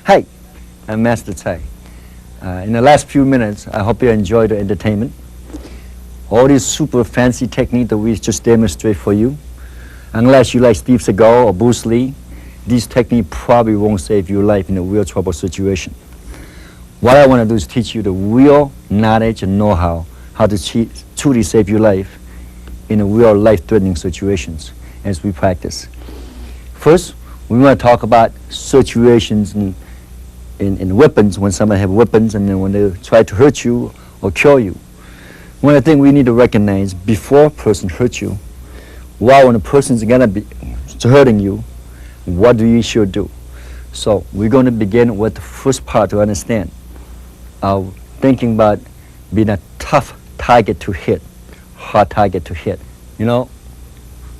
Hi, I'm Master Tsai. In the last few minutes, I hope you enjoyed the entertainment. All these super fancy techniques that we just demonstrate for you, unless you like Steve Seagal or Bruce Lee, these techniques probably won't save your life in a real trouble situation. What I want to do is teach you the real knowledge and know-how to truly save your life in a real life-threatening situations as we practice. First, we want to talk about situations in weapons, when somebody have weapons and then when they try to hurt you or kill you. One of the things we need to recognize before a person hurts you, while when a person's gonna be hurting you, what do you should do? So we're going to begin with the first part to understand. Thinking about being a tough target to hit, hard target to hit. You know,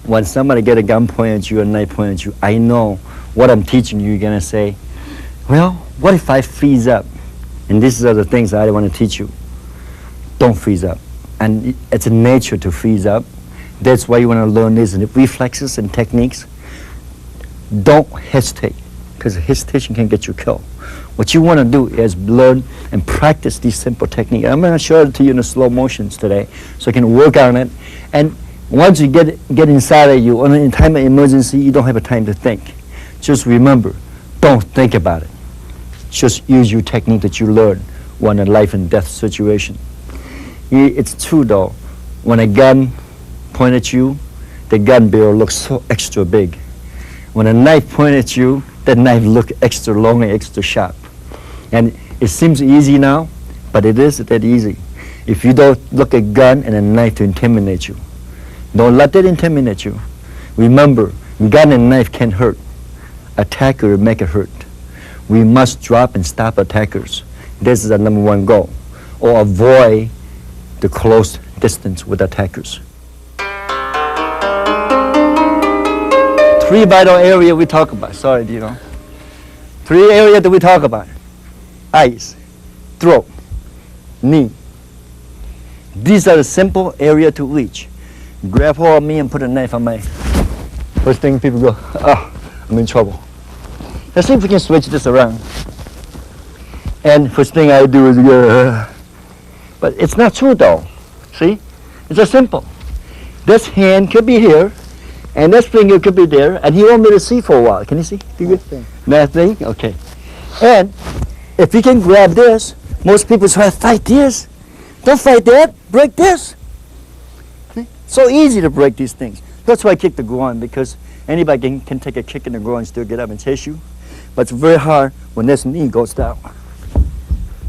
when somebody get a gun pointed at you, a knife pointed at you, I know what I'm teaching you, you're gonna say, well, what if I freeze up? And these are the things I want to teach you. Don't freeze up. And it's a nature to freeze up. That's why you want to learn these reflexes and techniques. Don't hesitate, because hesitation can get you killed. What you want to do is learn and practice these simple techniques. I'm going to show it to you in the slow motions today, so you can work on it. And once you get inside of you, in time of emergency, you don't have a time to think. Just remember, don't think about it. Just use your technique that you learned when in a life and death situation. It's true though, when a gun pointed at you, the gun barrel looks so extra big. When a knife pointed at you, that knife looks extra long and extra sharp. And it seems easy now, but it isn't that easy. If you don't look at a gun and a knife to intimidate you, don't let that intimidate you. Remember, gun and knife can hurt. Attacker will make it hurt. We must drop and stop attackers. This is our number one goal. Or avoid the close distance with attackers. Three vital areas we talk about. Sorry, Three areas that we talk about. Eyes, throat, knee. These are the simple areas to reach. Grab hold of me and put a knife on my... First thing people go, oh, I'm in trouble. Let's see if we can switch this around. And first thing I do is go, but it's not true though. See? It's just simple. This hand could be here, and this finger could be there, and he won't be able to see for a while. Can you see? Nothing? Okay. And if you can grab this, most people try to fight this. Don't fight that. Break this. See? So easy to break these things. That's why I kick the groin, because anybody can take a kick in the groin and still get up and chase you. But it's very hard when this knee goes down,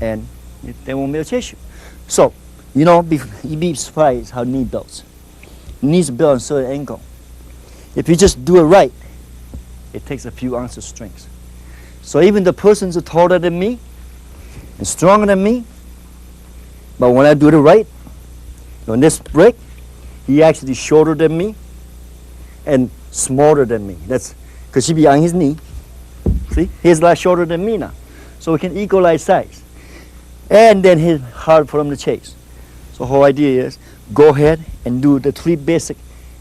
and they won't be able to chase you. So, you'd be surprised how knee builds. Knees build on a certain angle. If you just do it right, it takes a few ounces of strength. So even the persons who are taller than me and stronger than me, but when I do it right, on this break, he actually shorter than me and smaller than me. That's because he be on his knee. See, he's a lot shorter than me now. So we can equalize size. And then it's hard for him to chase. So the whole idea is, go ahead and do the three basic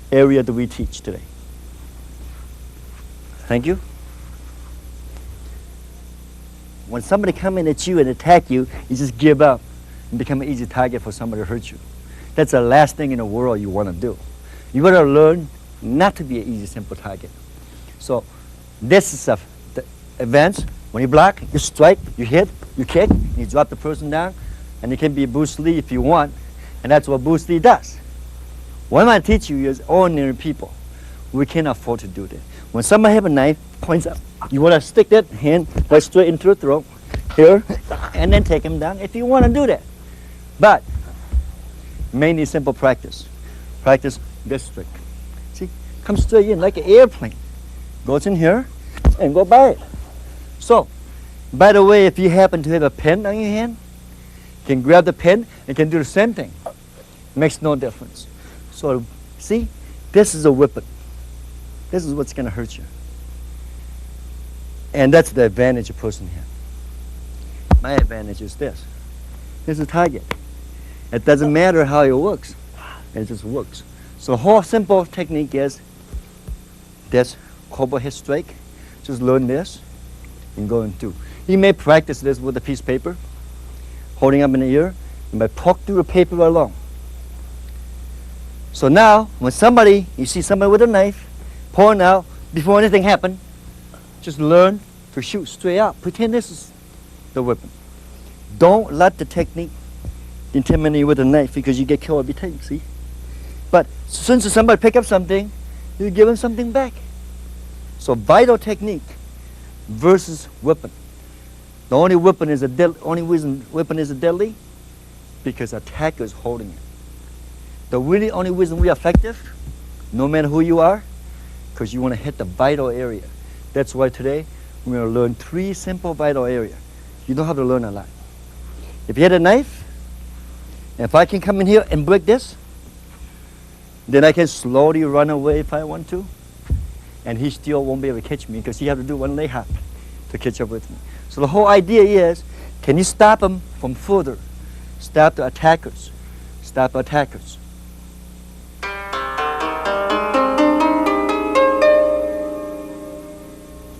areas that we teach today. Thank you. When somebody come in at you and attack you, you just give up and become an easy target for somebody to hurt you. That's the last thing in the world you want to do. You got to learn not to be an easy, simple target. So this is the advance. When you block, you strike, you hit, you kick, you drop the person down, and you can be Bruce Lee if you want, and that's what Bruce Lee does. What I teach you is ordinary people. We can't afford to do that. When somebody have a knife, points up, you want to stick that hand right straight into the throat, here, and then take him down if you want to do that. But mainly simple practice. Practice this trick. See, come straight in like an airplane. Goes in here and go by it. So, by the way, if you happen to have a pen on your hand, you can grab the pen and can do the same thing. Makes no difference. So, see, this is a weapon. This is what's going to hurt you. And that's the advantage a person has. My advantage is this. This is a target. It doesn't matter how it works. It just works. So the whole simple technique is this cobra head strike. Just learn this. and going through. You may practice this with a piece of paper, holding up in the ear, and by poke through the paper along. So now, when you see somebody with a knife, pulling out, before anything happens, just learn to shoot straight out. Pretend this is the weapon. Don't let the technique intimidate you with a knife because you get killed every time, see? But as soon as somebody pick up something, you give them something back. So vital technique versus weapon. The only weapon is only reason weapon is deadly because attacker is holding it. The really only reason we are effective, no matter who you are, because you want to hit the vital area. That's why today we're going to learn 3 simple vital areas. You don't have to learn a lot. If you had a knife, and if I can come in here and break this, then I can slowly run away if I want to, and he still won't be able to catch me because he has to do one leg hop to catch up with me. So the whole idea is, can you stop him from further? Stop the attackers. Stop the attackers.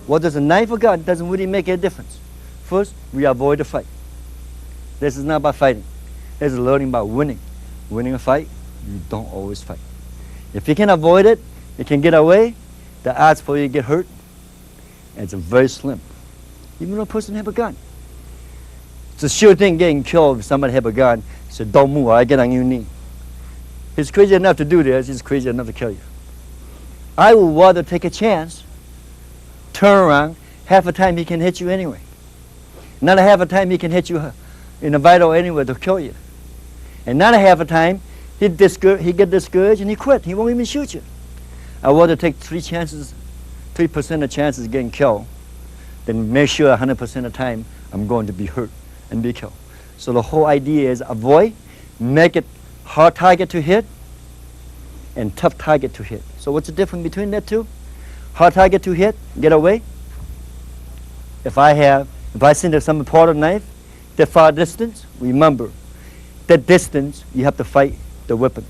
What does a knife or gun doesn't really make a difference. First, we avoid the fight. This is not about fighting. This is learning about winning. Winning a fight, you don't always fight. If you can avoid it, you can get away, the odds for you to get hurt, it's very slim. Even though a person have a gun. It's a sure thing getting killed if somebody have a gun. So don't move, I get on your knee. He's crazy enough to do this, he's crazy enough to kill you. I would rather take a chance, turn around, half the time he can hit you anyway. Another half the time he can hit you in a vital anyway to kill you. Another half the time he get discouraged and he quit. He won't even shoot you. I'd rather take 3% of chances of getting killed than make sure 100% of the time I'm going to be hurt and be killed. So the whole idea is avoid, make it hard target to hit and tough target to hit. So what's the difference between that two? Hard target to hit, get away. If I send some part of the knife, that far distance, remember, that distance you have to fight the weapon.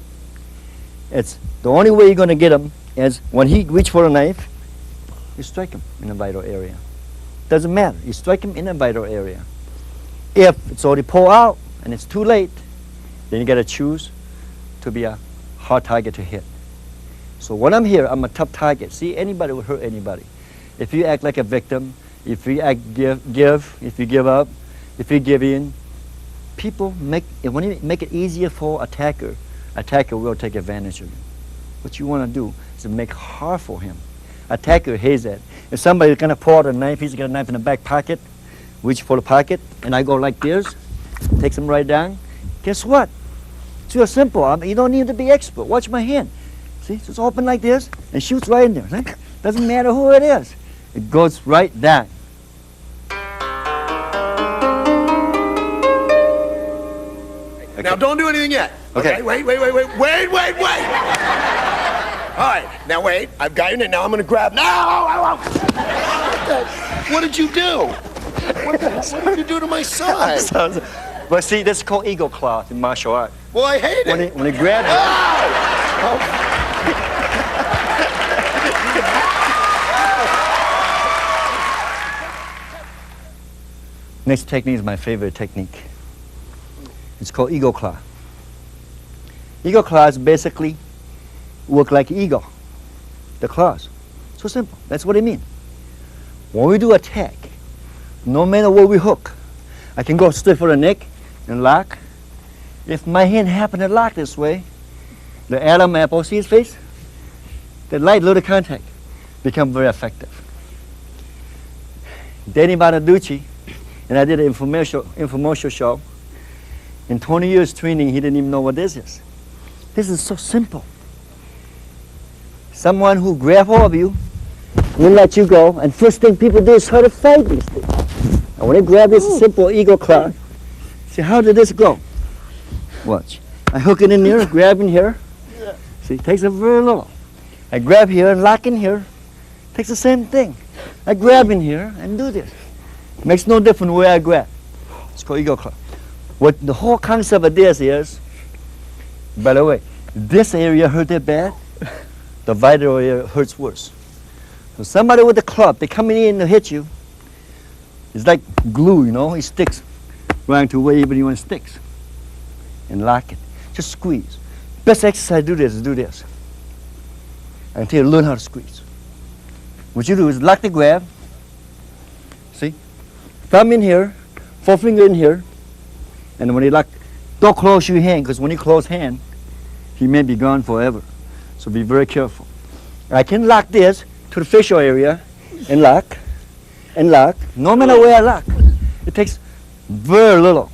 It's the only way you're going to get him is when he reach for a knife, you strike him in a vital area. Doesn't matter, you strike him in a vital area. If it's already pulled out and it's too late, then you got to choose to be a hard target to hit. So when I'm here, I'm a tough target. See, anybody will hurt anybody. If you act like a victim, if you if you give up, if you give in, when you make it easier for attacker will take advantage of you. What you want to do is to make it hard for him. Attacker hates that. If somebody's going to pull out a knife, he's got a knife in the back pocket, reach for the pocket, and I go like this, takes him right down. Guess what? It's real simple. You don't need to be expert. Watch my hand. See, it's just open like this and shoots right in there. Doesn't matter who it is. It goes right down. Okay. Now don't do anything yet. Okay. Wait. All right, now wait. I've got your name. Now I'm going to grab. No! What did you do? What did you do to my son? But see, that's called eagle claw in martial art. Well, I hate it. When he grabs it. Next technique is my favorite technique. It's called eagle claw. Eagle claws basically work like eagle, the claws. So simple. That's what it means. When we do attack, no matter where we hook, I can go straight for the neck and lock. If my hand happen to lock this way, the Adam apple, see his face? The light little contact become very effective. Danny Bonaducci, and I did an infomercial show. In 20 years training, he didn't even know what this is. This is so simple. Someone who grab hold of you, will let you go, and first thing people do is try to fight these things. And when they grab this simple eagle claw, see, how did this go? Watch. I hook it in here, grab in here. See, it takes a very little. I grab here and lock in here. Takes the same thing. I grab in here and do this. Makes no difference where I grab. It's called eagle claw. What the whole concept of this is, by the way, this area hurt that bad, the vital area hurts worse. So somebody with a club, they coming in to hit you, It's like glue, you know, it sticks right to wherever you want it sticks. And lock it. Just squeeze. Best exercise to do this is do this. Until you learn how to squeeze. What you do is lock the grab. See? Thumb in here, forefinger in here. And when you lock, don't close your hand, because when you close hand, he may be gone forever. So be very careful. I can lock this to the facial area and lock. And lock, no matter where I lock. It takes very little.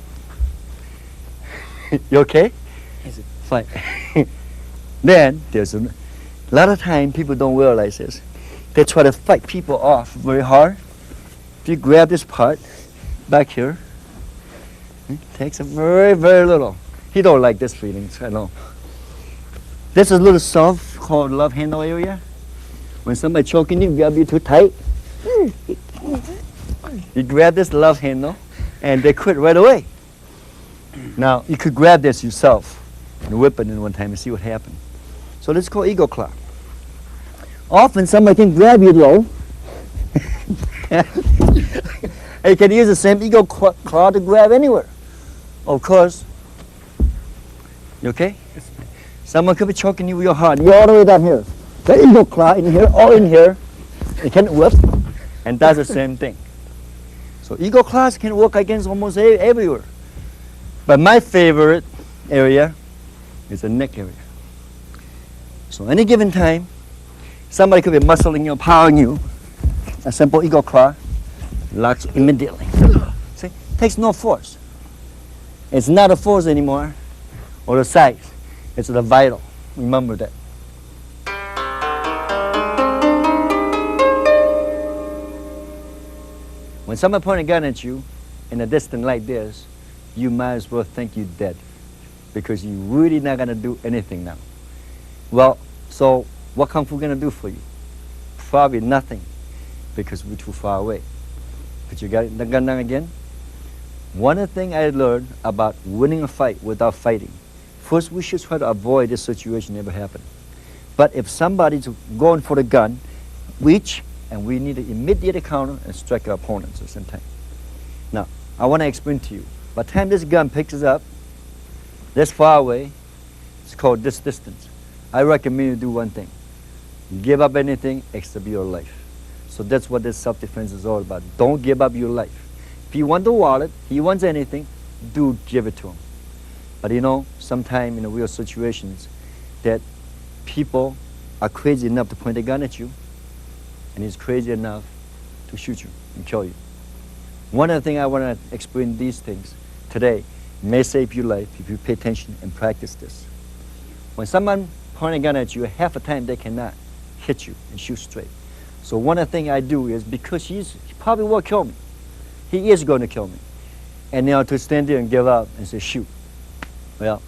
You okay? Is it? Fine. Then there's a lot of time people don't realize this. They try to fight people off very hard. If you grab this part back here, it takes a very, very little. He don't like this feeling, I know. This is a little soft called love handle area. When somebody choking you, grab you too tight. You grab this love handle and they quit right away. Now, you could grab this yourself and whip it in one time and see what happens. So this is called ego claw. Often somebody can grab you low. And you can use the same ego claw to grab anywhere. Of course. You okay? Someone could be choking you with your heart. You're all the way down here. The ego claw in here, all in here. You can whip and does the same thing. So ego claws can work against almost everywhere. But my favorite area is the neck area. So any given time, somebody could be muscling you, powering you. A simple ego claw locks immediately. See, takes no force. It's not a force anymore, or the size. It's the vital. Remember that. When someone points a gun at you in a distance like this, you might as well think you're dead, because you're really not going to do anything now. Well, so what Kung Fu going to do for you? Probably nothing, because we're too far away. But you got the gun down again? One thing I learned about winning a fight without fighting, first we should try to avoid this situation ever happening. But if somebody's going for the gun, reach, and we need to immediately counter and strike our opponents at the same time. Now, I want to explain to you. By the time this gun picks us up, this far away, it's called this distance. I recommend you do one thing. Give up anything except your life. So that's what this self-defense is all about. Don't give up your life. If you want the wallet, he wants anything, do give it to him. But you know, sometimes in real situations, that people are crazy enough to point a gun at you, and he's crazy enough to shoot you and kill you. One of the things I want to explain these things today may save your life if you pay attention and practice this. When someone points a gun at you, half the time they cannot hit you and shoot straight. So one of the things I do is, because he probably will kill me. He is going to kill me. And now to stand there and give up and say, shoot. Well,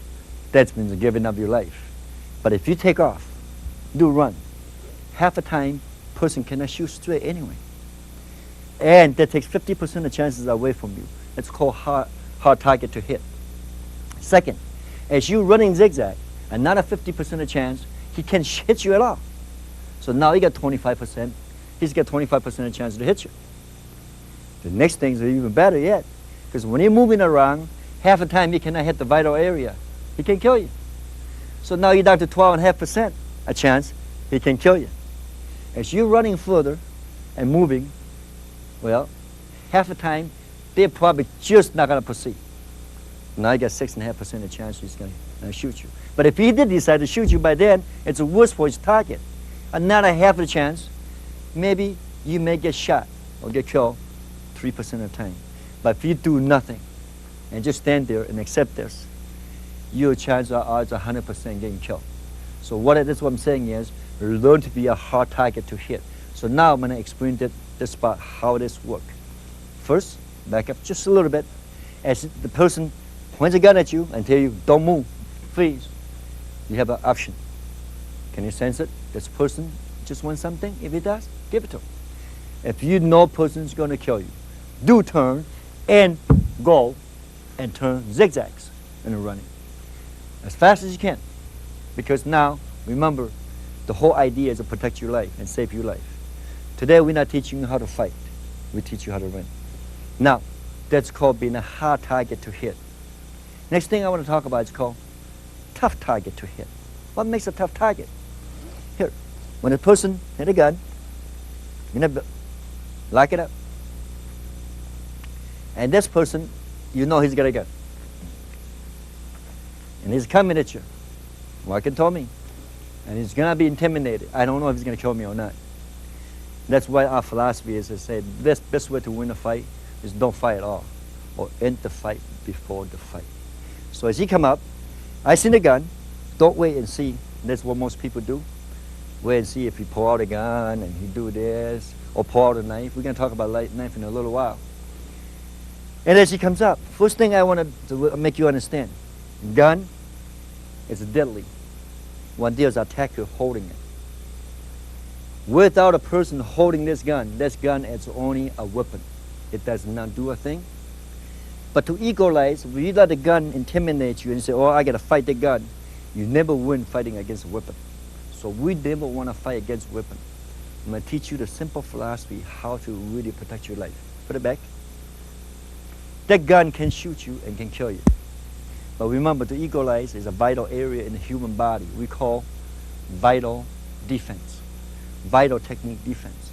that means giving up your life. But if you take off, do run, half the time, person cannot shoot straight anyway. And that takes 50% of chances away from you. It's called hard target to hit. Second, as you running zigzag, another 50% of chance he can hit you at all. So now you got 25%. He's got 25% of chance to hit you. The next thing is even better yet, because when you're moving around, half the time he cannot hit the vital area. He can kill you. So now you're down to 12.5% a chance he can kill you. As you're running further and moving, well, half the time, they're probably just not going to proceed. Now you got 6.5% of chance he's going to shoot you. But if he did decide to shoot you by then, it's worse for his target. Another half the chance, maybe you may get shot or get killed 3% of the time. But if you do nothing and just stand there and accept this, your chances are odds 100% getting killed. So that's what I'm saying is, learn to be a hard target to hit. So now I'm going to explain this part, how this works. First, back up just a little bit. As the person points a gun at you and tell you, don't move, freeze, you have an option. Can you sense it? This person just wants something. If he does, give it to him. If you know person's going to kill you, do turn and go and turn zigzags and running as fast as you can. Because now, remember, the whole idea is to protect your life and save your life. Today, we're not teaching you how to fight. We teach you how to run. Now, that's called being a hard target to hit. Next thing I want to talk about is called tough target to hit. What makes a tough target? Here, when a person hit a gun, you know, lock it up. And this person, you know he's got a gun. And he's coming at you, walking toward me. And he's going to be intimidated. I don't know if he's going to kill me or not. That's why our philosophy is to say the best way to win a fight is don't fight at all, or end the fight before the fight. So as he come up, I see the gun, don't wait and see. That's what most people do. Wait and see if he pull out a gun and he do this, or pull out a knife. We're going to talk about knife in a little while. And as he comes up, first thing I want to make you understand, gun is deadly when there's an attacker holding it. Without a person holding this gun is only a weapon. It does not do a thing. But to equalize, when you let the gun intimidate you and say, oh, I got to fight the gun, you never win fighting against a weapon. So we never want to fight against a weapon. I'm going to teach you the simple philosophy how to really protect your life. Put it back. That gun can shoot you and can kill you. But remember, to equalize is a vital area in the human body we call vital defense, vital technique defense.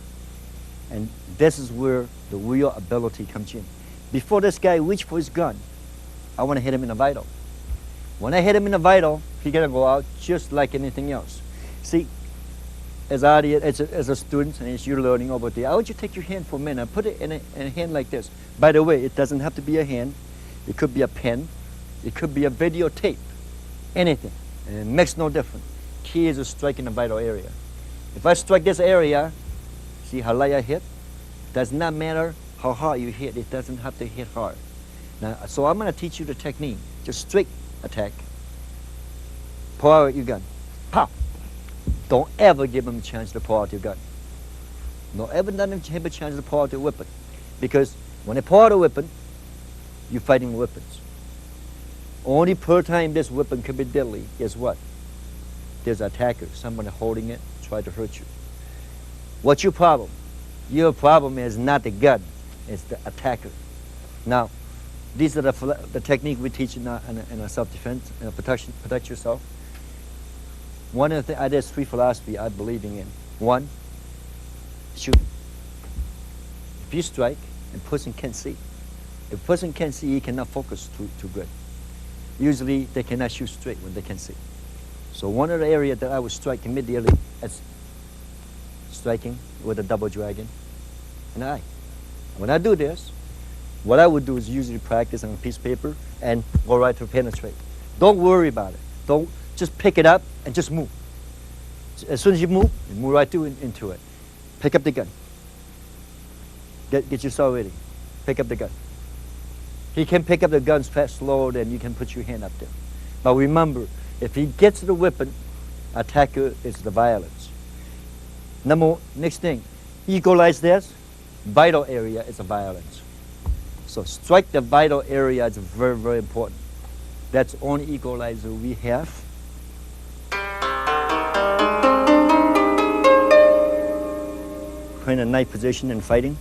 And this is where the real ability comes in. Before this guy reaches for his gun, I want to hit him in the vital. When I hit him in the vital, he's going to go out just like anything else. See, as a student, and as you're learning over there, I want you to take your hand for a minute and put it in a hand like this. By the way, it doesn't have to be a hand. It could be a pen. It could be a videotape. Anything. And it makes no difference. Key is to strike in the vital area. If I strike this area, see how light I hit? Does not matter how hard you hit. It doesn't have to hit hard. Now, so I'm going to teach you the technique. Just straight attack. Pull out your gun. Pow! Don't ever give them a chance to pull out your gun. Don't ever let them have a chance to pull out your weapon. Because when they pull out a weapon, you're fighting weapons. Only per time this weapon can be deadly is what? There's an attacker, someone holding it, try to hurt you. What's your problem? Your problem is not the gun, it's the attacker. Now, these are the technique we teach in our self-defense, protect yourself. One of the there's three philosophy I believe in. One, shoot. If you strike and person can't see, if a person can't see, he cannot focus too good. Usually they cannot shoot straight when they can see. So one of the areas that I would strike immediately is striking with a double dragon and eye. When I do this, what I would do is usually practice on a piece of paper and go right to penetrate. Don't worry about it. Don't just pick it up and just move. As soon as you move right into it. Pick up the gun. Get yourself ready. Pick up the gun. He can pick up the guns fast, slower, then you can put your hand up there. But remember, if he gets the weapon, attacker is the violence. Next thing, equalize this, vital area is the violence. So strike the vital area is very, very important. That's the only equalizer we have. In a knife position and fighting,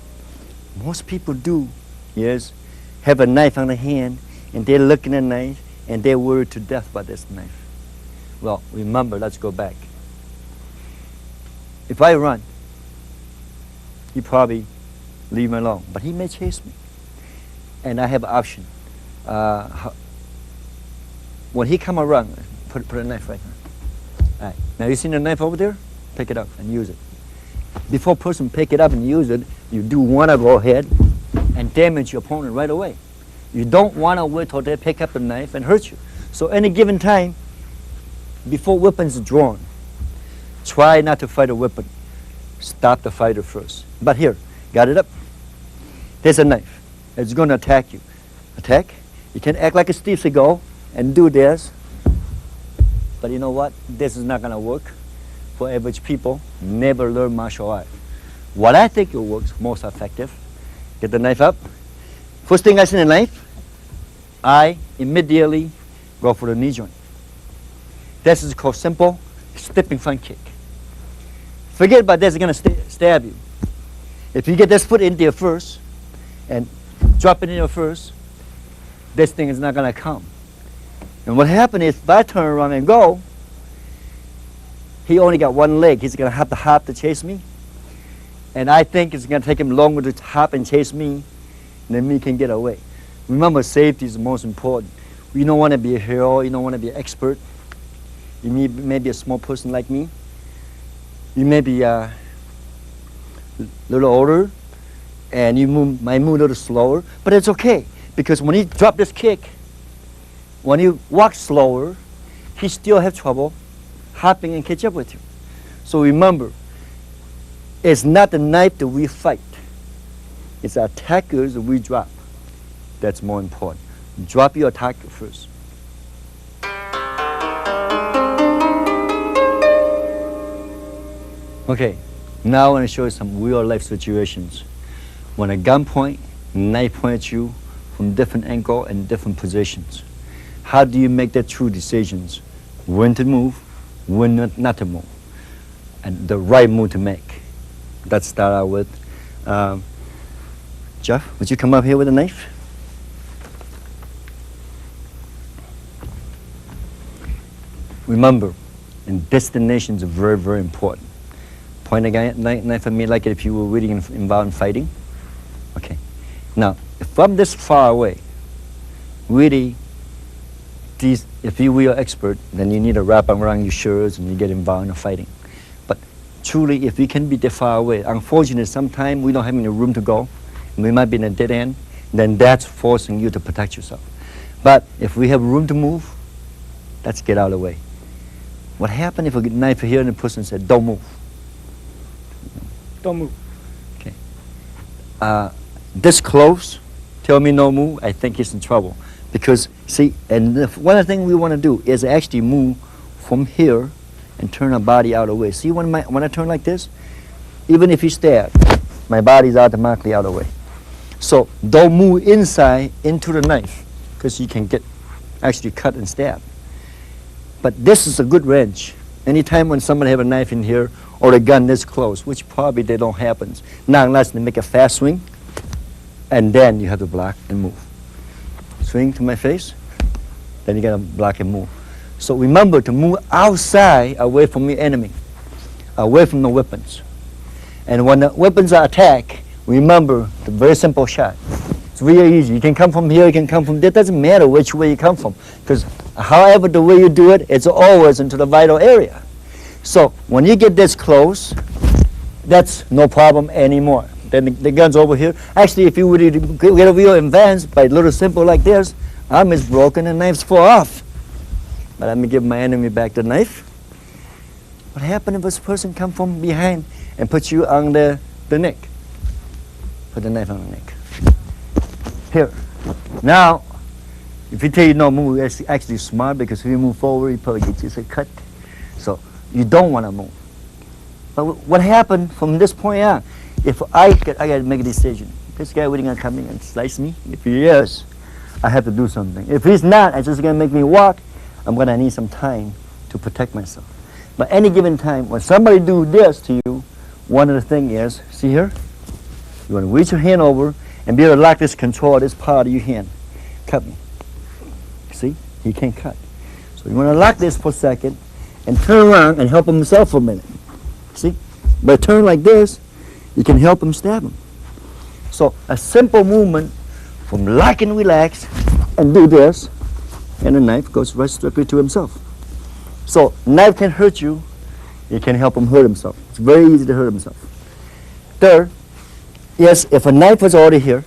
most people do is have a knife on the hand and they're looking at the knife and they're worried to death by this knife. Well, remember, let's go back. If I run, he probably leave me alone, but he may chase me. And I have an option. When he come around, put a knife right here. All right. Now you see the knife over there? Pick it up and use it. Before a person pick it up and use it, you do want to go ahead and damage your opponent right away. You don't want to wait till they pick up the knife and hurt you. So any given time, before weapons are drawn, try not to fight a weapon. Stop the fighter first. But here, got it up. There's a knife. It's going to attack you. Attack. You can act like a Steve Seagal and do this. But you know what? This is not going to work. For average people, never learn martial art. What I think it works most effective, get the knife up. First thing I see the knife, I immediately go for the knee joint. This is called simple stepping front kick. Forget about this, it's going to stab you. If you get this foot in there first and drop it in here first, this thing is not going to come. And what happened is, if I turn around and go, he only got one leg. He's going to have to hop to chase me. And I think it's going to take him longer to hop and chase me than me can get away. Remember, safety is the most important. You don't want to be a hero. You don't want to be an expert. You may be a small person like me. You may be a little older, and you might move a little slower. But it's okay, because when he drop this kick, when you walk slower, he still have trouble hopping and catch up with you. So remember, it's not the knife that we fight. It's our attackers that we drop. That's more important. Drop your attacker first. Okay, now I want to show you some real life situations. When a gun point, knife point at you from different angle and different positions. How do you make that true decisions? When to move, when not to move, and the right move to make. Let's start out with Jeff. Would you come up here with a knife? Remember, and destinations are very, very important. Point a knife at me like if you were really involved in fighting. Okay. Now, from this far away, really, if you were an expert, then you need to wrap around your shoulders and you get involved in fighting. But truly, if we can be that far away, unfortunately, sometimes we don't have any room to go, and we might be in a dead end, then that's forcing you to protect yourself. But if we have room to move, let's get out of the way. What happened if a knife here and the person said, don't move? Don't move. Okay. This close, tell me no move, I think he's in trouble. Because, see, and one of the things we want to do is actually move from here and turn our body out of the way. See, when I turn like this, even if you stab, my body's automatically out of the way. So don't move inside into the knife, because you can get actually cut and stab. But this is a good range. Anytime when somebody have a knife in here or a gun this close, which probably they don't happen, not unless they make a fast swing, and then you have to block and move. Swing to my face, then you gotta block and move. So remember to move outside, away from your enemy, away from the weapons. And when the weapons are attacked, remember the very simple shot. It's really easy. You can come from here, you can come from there. It doesn't matter which way you come from, because however the way you do it, it's always into the vital area. So when you get this close, that's no problem anymore. Then the gun's over here. Actually, if you would get a real advanced by a little simple like this, arm is broken and knife's fall off. But let me give my enemy back the knife. What happened if this person come from behind and put you on the neck? Put the knife on the neck. Here. Now, if you tell you no move, it's actually smart, because if you move forward, you probably get yourself cut. So you don't want to move. But what happened from this point on? If I got to make a decision. This guy really gonna come in and slice me? If he is, I have to do something. If he's not, it's just gonna make me walk. I'm gonna need some time to protect myself. But any given time, when somebody do this to you, one of the things is, see here? You wanna reach your hand over and be able to lock this control of this part of your hand. Cut me. See? He can't cut. So you wanna lock this for a second and turn around and help himself for a minute. See? But turn like this, you can help him stab him. So a simple movement from lock and relax and do this, and the knife goes right strictly to himself. So knife can hurt you, it can help him hurt himself. It's very easy to hurt himself. Third, yes, if a knife was already here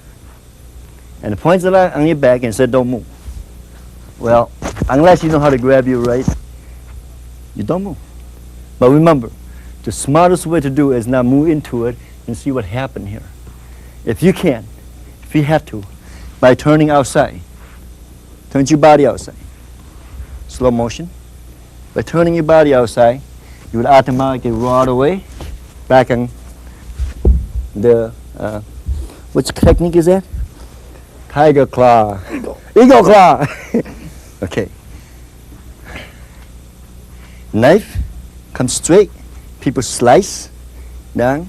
and it points it out on your back and said don't move, well, unless you know how to grab you right, you don't move. But remember, the smartest way to do it is not move into it and see what happened here. If you can, if you have to, by turning outside, turn your body outside. Slow motion. By turning your body outside, you would automatically roll out away, back on the, which technique is that? Tiger claw. Eagle claw. Okay. Knife, come straight. People slice down.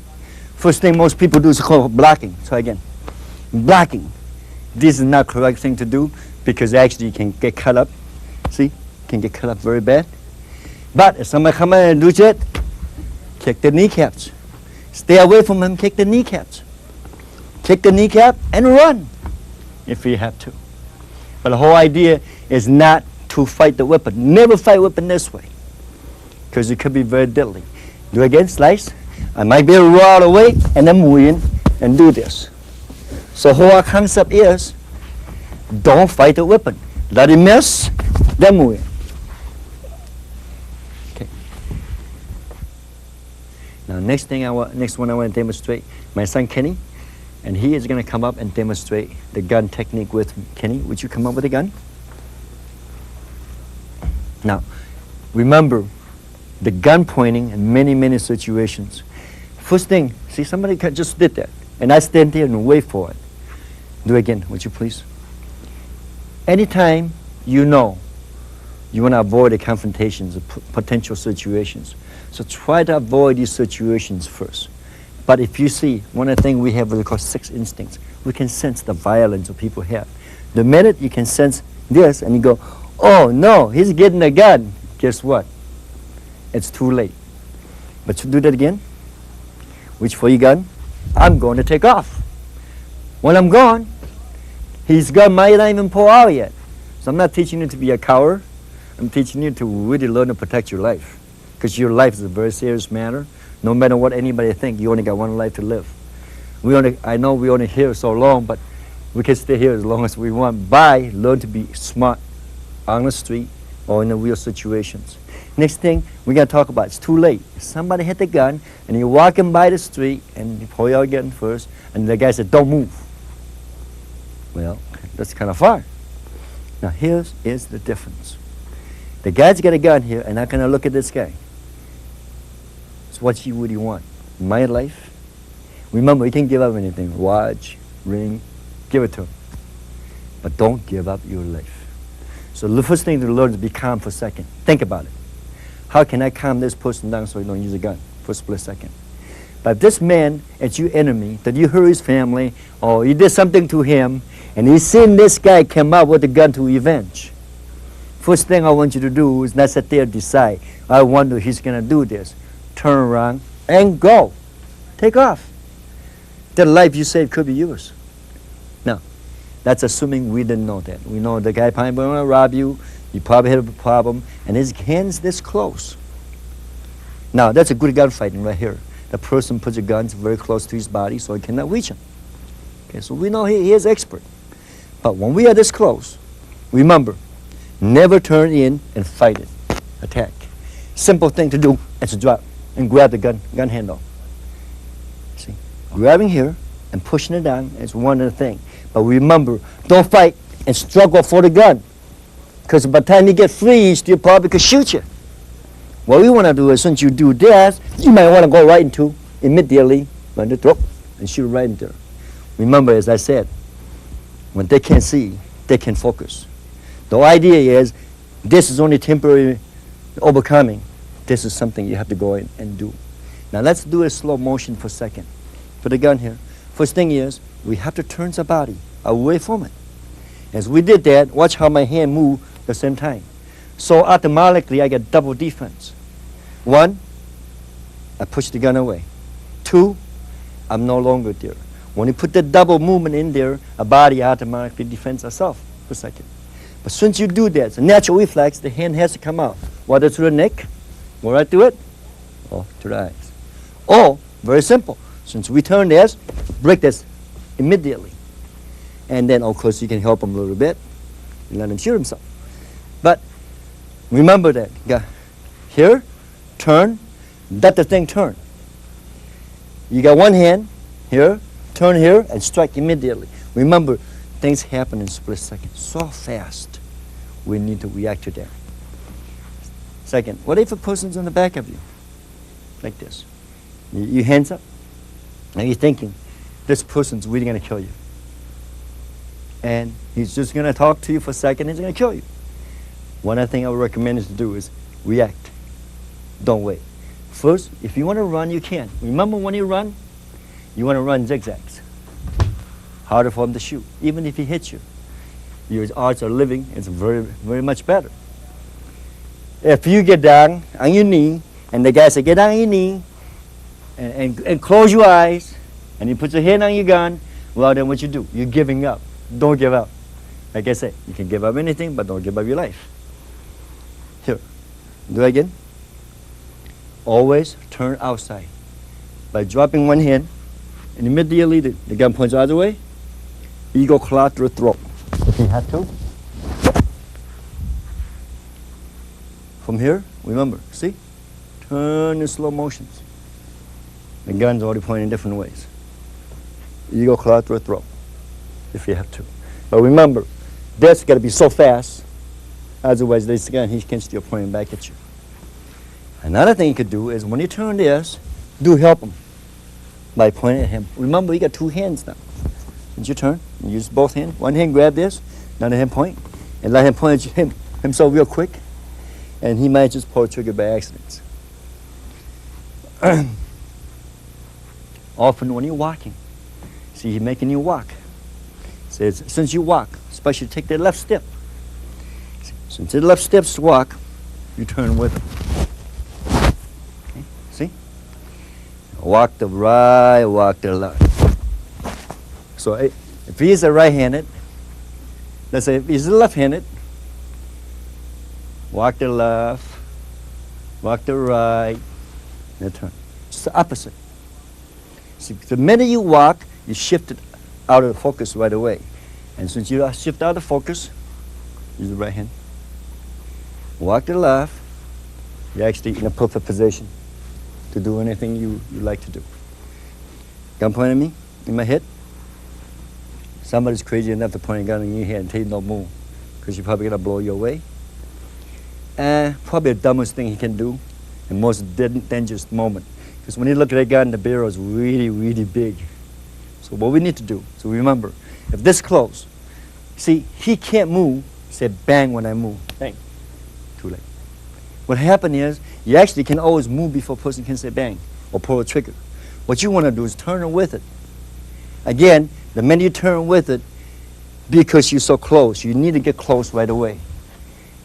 First thing most people do is called blocking. Try again. Blocking. This is not correct thing to do because actually you can get cut up. See, can get cut up very bad. But if somebody come in and do it, kick the kneecaps. Stay away from him, kick the kneecaps. Kick the kneecap and run if you have to. But the whole idea is not to fight the weapon. Never fight weapon this way because it could be very deadly. Do again, slice. I might be able to roll out away and then move in and do this. So whole concept is don't fight the weapon. Let it miss, then move in. Okay. Now next one I want to demonstrate, my son Kenny, and he is going to come up and demonstrate the gun technique with me. Kenny, would you come up with a gun? Now, remember the gun pointing in many, many situations. First thing, see somebody just did that, and I stand there and wait for it. Do it again, would you please? Anytime you know you want to avoid the confrontations of potential situations, so try to avoid these situations first. But if you see, one of the things we have what we call sixth instincts, we can sense the violence that people have. The minute you can sense this and you go, oh no, he's getting a gun, guess what? It's too late. But you do that again, reach for your gun, I'm going to take off. When I'm gone, his gun might not even pull out yet. So I'm not teaching you to be a coward. I'm teaching you to really learn to protect your life. Because your life is a very serious matter. No matter what anybody thinks, you only got one life to live. I know we only here so long, but we can stay here as long as we want by learn to be smart on the street or in the real situations. Next thing we're going to talk about, it's too late. Somebody hit the gun and you're walking by the street and you pull your gun first and the guy said, don't move. Well, that's kind of far. Now here is the difference. The guy's got a gun here and I'm going to look at this guy. So what you really want? My life? Remember, you can't give up anything. Watch, ring, give it to him. But don't give up your life. So the first thing to learn is to be calm for a second. Think about it. How can I calm this person down so he don't use a gun for a split second? But if this man is your enemy, that you hurt his family, or you did something to him, and he's seen this guy come out with a gun to revenge, first thing I want you to do is not sit there and decide, I wonder he's going to do this. Turn around and go. Take off. The life you saved could be yours. Now, that's assuming we didn't know that. We know the guy probably going to rob you. You probably had a problem, and his hand's this close. Now, that's a good gunfighting right here. The person puts a gun very close to his body so he cannot reach him. Okay, so we know he is expert. But when we are this close, remember, never turn in and fight it. Attack. Simple thing to do is to drop and grab the gun handle. See, grabbing here and pushing it down is one of the things. But remember, don't fight and struggle for the gun. Because by the time you get free, you probably could shoot you. What we want to do is, since you do that, you might want to go right into immediately on the throat and shoot right into there. Remember, as I said, when they can't see, they can focus. The idea is, this is only temporary overcoming. This is something you have to go in and do. Now let's do a slow motion for a second. Put the gun here. First thing is, we have to turn the body away from it. As we did that, watch how my hand moved at the same time. So automatically I get double defense. 1, I push the gun away. 2, I'm no longer there. When you put the double movement in there, a body automatically defends itself for a second. But since you do that, it's a natural reflex, the hand has to come out. Whether through the neck, go right through it, or to the eyes. Or, very simple, since we turn this, break this immediately. And then, of course, you can help him a little bit and let him shoot himself. But remember that. Here, turn, let the thing turn. You got one hand here, turn here, and strike immediately. Remember, things happen in a split second. So fast, we need to react to that. Second, what if a person's on the back of you? Like this. Your hands up. Now you're thinking, this person's really going to kill you. And he's just going to talk to you for a second, he's going to kill you. One other thing I would recommend is to do is react. Don't wait. First, if you want to run, you can. Remember when you run? You want to run zigzags. harder for him to shoot. Even if he hits you, your odds of living is very, very much better. If you get down on your knee, and the guy says, get down on your knee, and close your eyes, and you put your hand on your gun, well, then what you do? You're giving up. Don't give up. Like I said, you can give up anything, but don't give up your life. Here, do it again. Always turn outside. By dropping one hand, and immediately the gun points the other way, eagle claw through the throat. If you have to. From here, remember, see? Turn in slow motions. The gun's already pointing different ways. Eagle claw through the throat, if you have to. But remember, that's got to be so fast, otherwise this gun, he can still point back at you. Another thing you could do is when you turn this, do help him by pointing at him. Remember, you got two hands now. It's your turn. You use both hands. One hand grab this, another hand point, and let him point at himself real quick, and he might just pull the trigger by accident. Often when you're walking, see, he's making you walk. Says, since you walk, especially take the left step. Since the left steps to walk, you turn with him. Okay, see? Walk the right, walk the left. So if he's a right-handed, let's say if he's left-handed, walk the left, walk the right, and turn. It's the opposite. See, the minute you walk, you shift it out of focus right away. And since you shift out of focus, use the right hand. Walk the left, you're actually in a perfect position to do anything you like to do. Gun point at me, in my head. Somebody's crazy enough to point a gun in your head and tell you don't move, because you're probably going to blow your way. Probably the dumbest thing he can do, and most dangerous moment. Because when you look at that gun, the barrel is really, really big. So what we need to do, so remember, if this close, see, he can't move, say bang when I move, bang, too late. What happened is, you actually can always move before a person can say bang, or pull a trigger. What you want to do is turn it with it. Again, the minute you turn with it, because you're so close, you need to get close right away.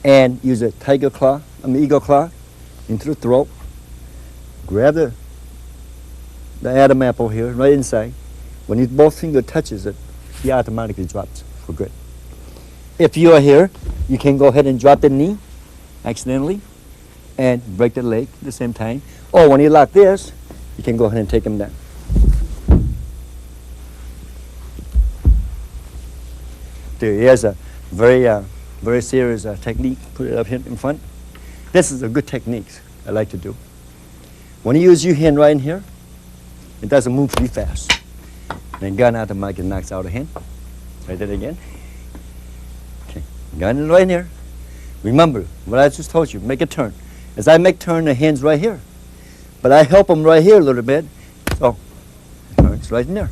And use a eagle claw, into the throat, grab the Adam apple here, right inside. When you both finger touches it, he automatically drops for good. If you are here, you can go ahead and drop the knee accidentally and break the leg at the same time. Or when you lock this, you can go ahead and take him down. Here's a very serious technique. Put it up here in front. This is a good technique I like to do. When you use your hand right in here, it doesn't move pretty fast. Then gun automatically knocks out a hand. Try that again. Okay, gun is right in here. Remember what I just told you, make a turn. As I make turn, the hand's right here. But I help him right here a little bit. So, the turn's right in there.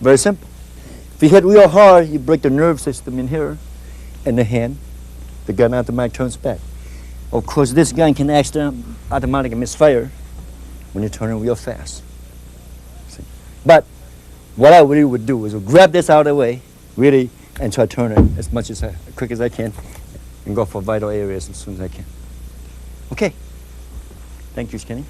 Very simple. If you hit real hard, you break the nerve system in here, and the hand, the gun automatically turns back. Of course, this gun can actually automatically misfire when you turn it real fast. See? But what I really would do is grab this out of the way, really, and try to turn it as quick as I can, and go for vital areas as soon as I can. Okay. Thank you, Kenny.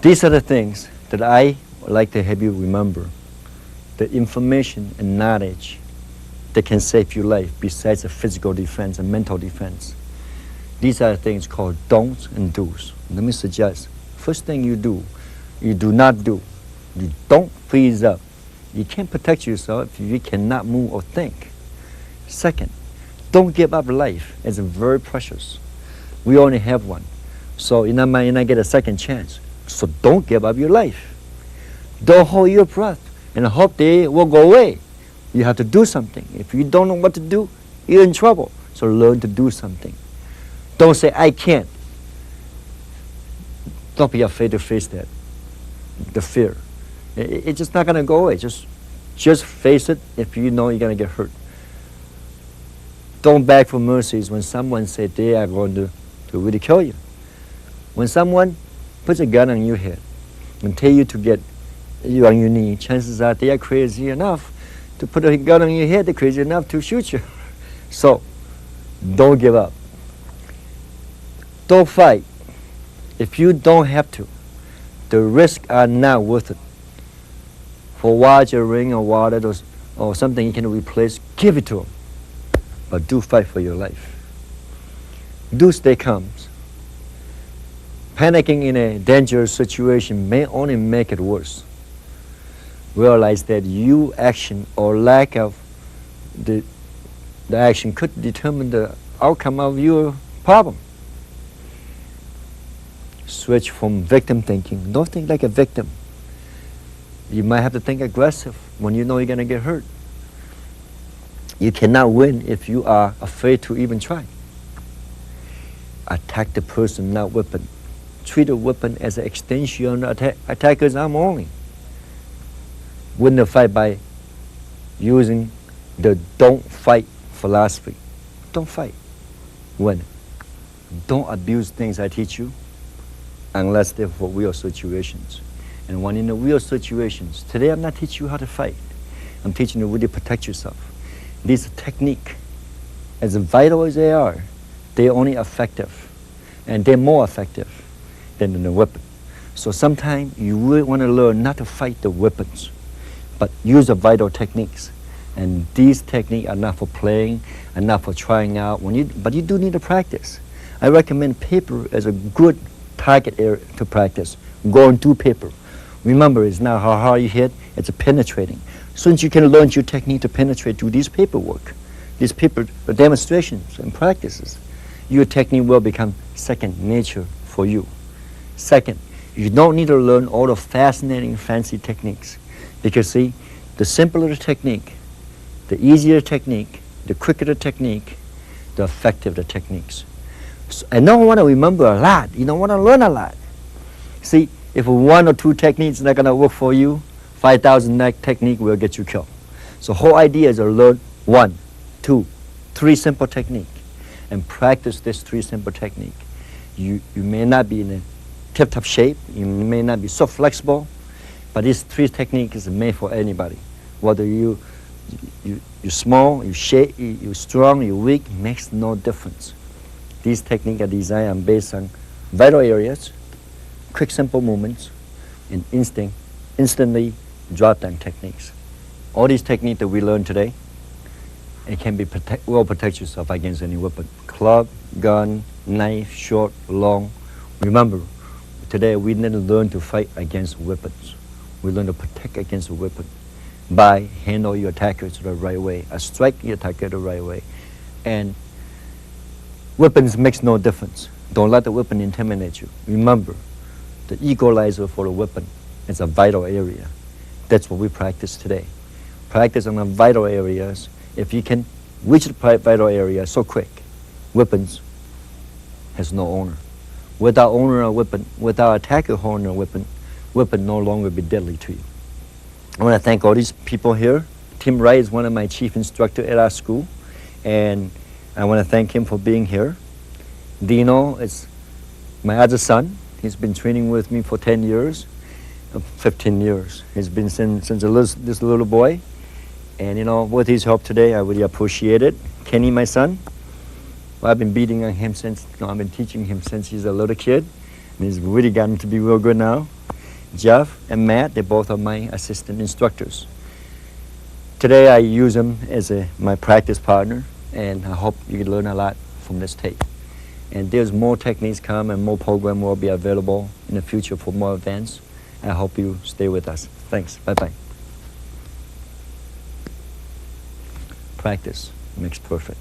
These are the things that I would like to have you remember. The information and knowledge that can save your life besides the physical defense and mental defense. These are things called don'ts and do's. Let me suggest, first thing you do not do. You don't freeze up. You can't protect yourself if you cannot move or think. Second, don't give up life. It's very precious. We only have one. So you might not get a second chance. So don't give up your life. Don't hold your breath and hope they will go away. You have to do something. If you don't know what to do, you're in trouble. So learn to do something. Don't say, I can't. Don't be afraid to face that, the fear. It's just not going to go away. Just face it if you know you're going to get hurt. Don't beg for mercies when someone said they are going to really kill you. When someone puts a gun on your head and tell you to get you on your knee, chances are they are crazy enough to put a gun on your head. They're crazy enough to shoot you. So don't give up. Don't fight. If you don't have to, the risks are not worth it. For watch, a ring, or wallet, or something you can replace, give it to them. But do fight for your life. Do stay calm. Panicking in a dangerous situation may only make it worse. Realize that your action or lack of the action could determine the outcome of your problem. Switch from victim thinking. Don't think like a victim. You might have to think aggressive when you know you're going to get hurt. You cannot win if you are afraid to even try. Attack the person, not weapon. Treat a weapon as an extension of attacker's arm only. Win the fight by using the don't fight philosophy. Don't fight. Win. Don't abuse things I teach you unless they're for real situations. And when in the real situations, today I'm not teaching you how to fight. I'm teaching you how to protect yourself. These techniques, as vital as they are, they're only effective. And they're more effective than the weapon. So sometimes you really want to learn not to fight the weapons, but use the vital techniques. And these techniques are not for playing, and not for trying out. But you do need to practice. I recommend paper as a good target area to practice. Going through paper. Remember, it's not how hard you hit, it's a penetrating. Since you can learn your technique to penetrate through these paperwork, these paper demonstrations and practices, your technique will become second nature for you. Second, you don't need to learn all the fascinating, fancy techniques. Because see, the simpler the technique, the easier the technique, the quicker the technique, the effective the techniques. So, and don't want to remember a lot. You don't want to learn a lot. See, if one or two techniques not going to work for you, 5,000 technique will get you killed. So whole idea is to learn 1, 2, 3 simple technique and practice this 3 simple technique. You may not be in a tip-top shape, you may not be so flexible, but these 3 techniques is made for anybody. Whether you're small, you're strong, you're weak, makes no difference. These techniques are designed based on vital areas, quick simple movements, and instantly drop-down techniques. All these techniques that we learned today, it can be protect yourself against any weapon. Club, gun, knife, short, long. Remember, today we didn't learn to fight against weapons. We learn to protect against a weapon by handle your attackers the right way, strike your attacker the right way. And weapons makes no difference. Don't let the weapon intimidate you. Remember, the equalizer for the weapon is a vital area. That's what we practice today. Practice on the vital areas. If you can reach the vital area so quick, weapons has no owner. Without owner of weapon, without attacker owner of weapon no longer be deadly to you. I want to thank all these people here. Tim Wright is one of my chief instructors at our school, and I want to thank him for being here. Dino is my other son. He's been training with me for 10 years, 15 years. He's been since this little boy. And with his help today, I really appreciate it. Kenny, my son, well, I've been beating on him since, I've been teaching him since he's a little kid. And he's really gotten to be real good now. Jeff and Matt, they both are my assistant instructors. Today I use them as my practice partner, and I hope you can learn a lot from this tape. And there's more techniques come and more program will be available in the future for more events. I hope you stay with us. Thanks. Bye-bye. Practice makes perfect.